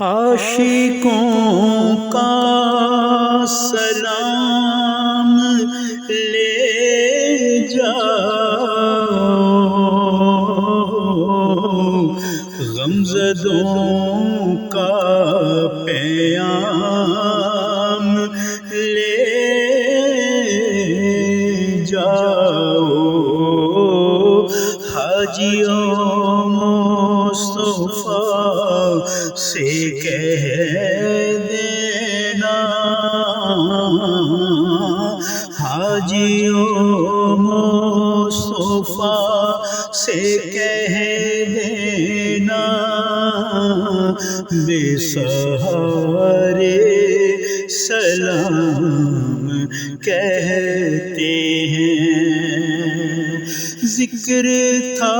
عاشقوں کا سلام لے جاؤ، غمزدوں کا پیام لے جاؤ، حاجیوں مصطفیٰ سے کہہ دینا، حاجیوں مصطفیٰ سے کہہ دینا، بے سہارے سلام کہتے ہیں۔ ذکر تھا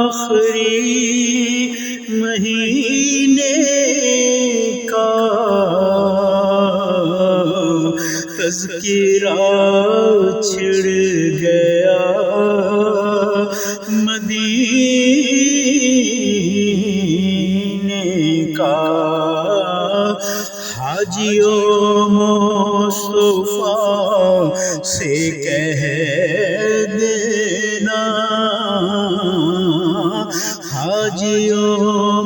آخری مہینے کا، تذکرہ چھڑ گیا مدینے کا، حاجیوں مصطفیٰ سے کہہ دینا، حاجیوں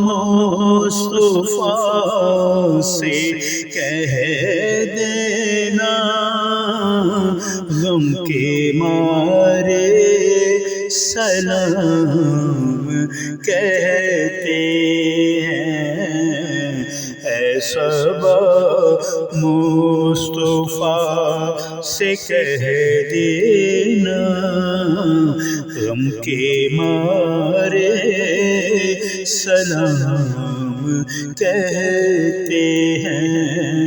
مصطفیٰ سے کہہ دینا، غم کے مارے سلام کہتے ہیں۔ اے صبا مصطفیٰ سے کہہ دینا، غم کے مارے سلام کہتے ہیں۔